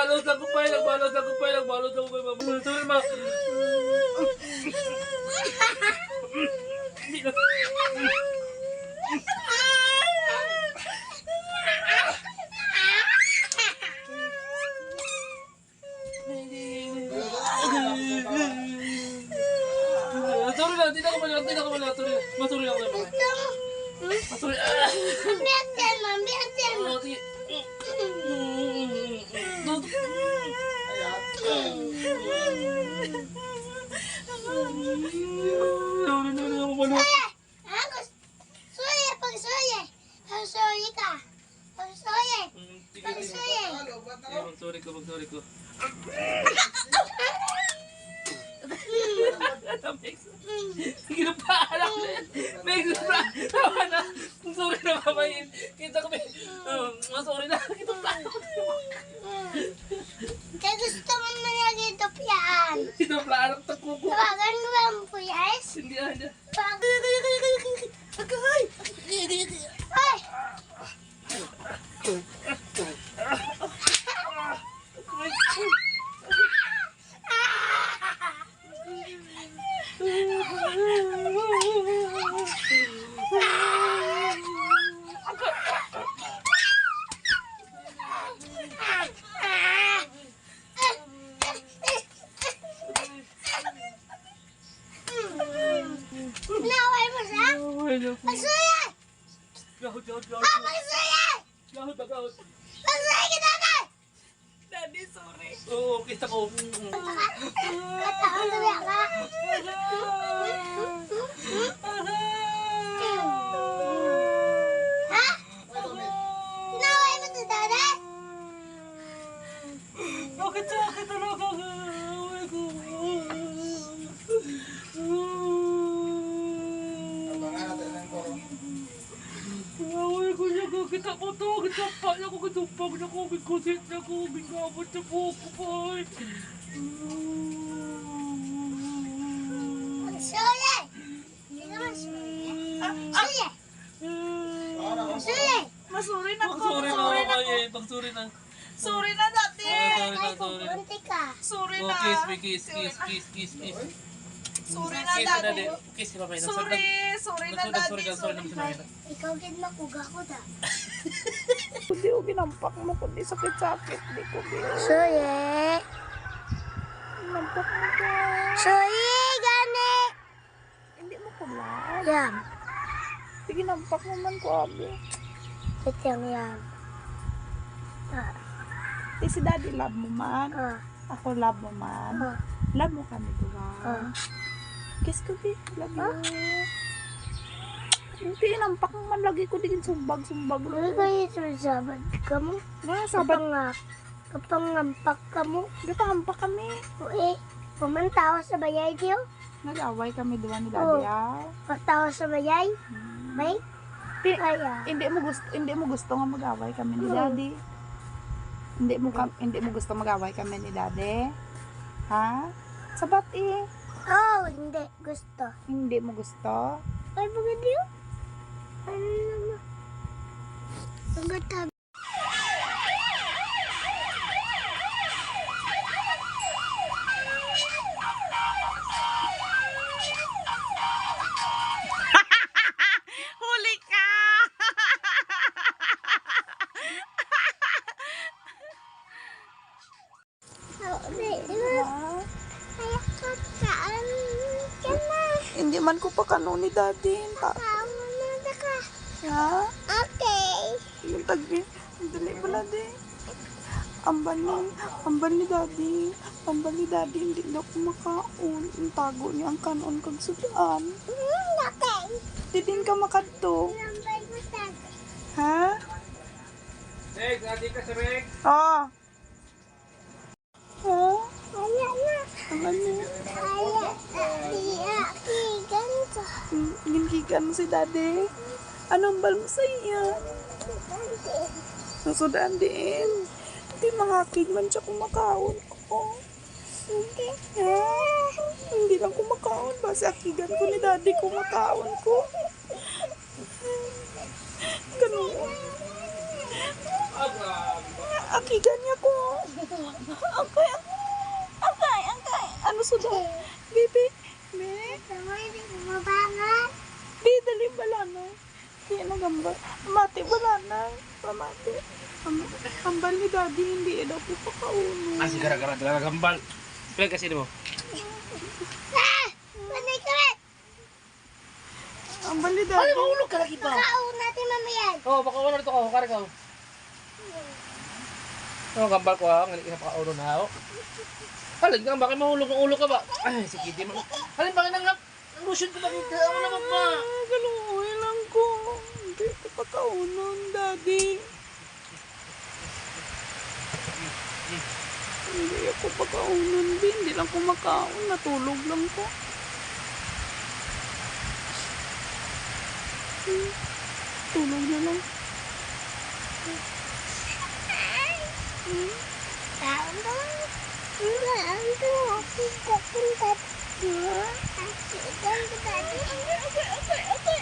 Nagbalot ako pa, nagbalot ako pa. Sorry, ma. Sorry na, hindi na ako malaki. Masuri ako naman. Masuri. Biyatin mo. Oh, sige. Suya, pag-suya. Pag-suya ka. Pag-suya. Pag-suya. Sorry ko. Sige na pa, alam na yan. Meg, tama na. Sorry na, mamayin. Kita ko, sorry na. Kita pa. Kaya gusto mo managin ito piyaan. Kita pa, alam ta kuko. Tawagan mo ba ang puyas? Hindi na. Agay! Ay! Naway mo siya? Pagsuya! Gahot. Pagsuya! Gahot. Pagsuya kita na! Daddy, sorry. Oo, kita ko. Kataon na ba ka? Ha? Naway mo si dada? Bakit talaga? Away ko. Away ko niya. Kita ko to. Kitapa niya ko. Kitupag niya ko. Bikusit niya ko. Bingabot niya po ako pa. Pagsuya! Hindi naman suya. Suya! Suya! Masuri na ko. Pagsuri na. Sorry na dati. Ay, pupunti ka. Sorry Oh, na. kiss. Sorry na Kiss na dati. din. Kiss ka pa. Sorry na dati. Ikaw din makuga ko da. Hindi ko ginampak mo kundi sakit-sakit. Hindi ko Suya! ginampak mo ka. Suya! Gani! Hindi mo kulaan. Yan. Hindi ginampak mo man ko, abi. Ito yan. Di si daddy love mo man. Ako love mo man. Love mo kami diba? Kiss ko di. Love you. Hindi nampak mo man lagi ko digin sumbag. Ano kayo sabad ka mo? Sabat. Kapangampak ka mo? Di pa hampak kami. Uy, pumantawa sa bayay diyo? Nag-away kami diba ni daddy ah. Patawa sa bayay? May? Kaya. Hindi mo gusto nga mag-away kami ni daddy. Hindi mo gusto mag-away kami ni daddy. Ha? Sabat eh. Oh, hindi. Gusto. Hindi mo gusto? Ay, bagay diyo? Ano naman? Magatabi. Huli ka! Kaya kakaan ka na. Hindi man ko pa kano ni daddy. Tama na ka. Ha? Okay. Yung tagbi. Dali ba daddy? Amban ni daddy. Hindi na ako makaon. Ang tago niya ang kanon kag sudaan. Okay. Di din ka makadto. Lambay mo tag. Ha? Meg, adi ka sa Meg. Oh. Ha? Kaya na. Ang ano? Kaya. Iyan ka. Gingigan mo si daddy. Anong bal mo sa iya? Nasudaan din. Hindi makakig man siya kumakaon ko. Hindi. Ha? Hindi lang kumakaon. Basta akigan ko ni daddy kumakaon ko. Ganun. Akigan niya ko. Angkay. Ano sudah? Bibi. Me. Hindi ko mabangat. Di, dali balanay. Di, nagambal. Mati, balanay. Pamati. Ambal ni daddy, hindi daw po pakauno. Kasi gara-gara talaga gambal. Pwede kasi mo. Manay ka rin. Ambal ni Ay, daddy. mahulog ka lagi pa. Pakaon natin mamayan. Oo, baka wala nito ka. Kari ka. Ano, gambal ko ha. Ngayon ka pakaulo na ako. Halin ka, bakit mahulog ng ulo ka ba? Ay, si Kitty mo. Halin, bakit nang lotion ko ba dito? Ako naman pa. Galuhin lang ko. Hindi ko pakaunon, daddy. Hindi ako pakaunon, din. Hindi lang ko makaon. Natulog lang ko. Tulog na lang. Taon to. Taon to. Kita punta. Asikan kita. Okay.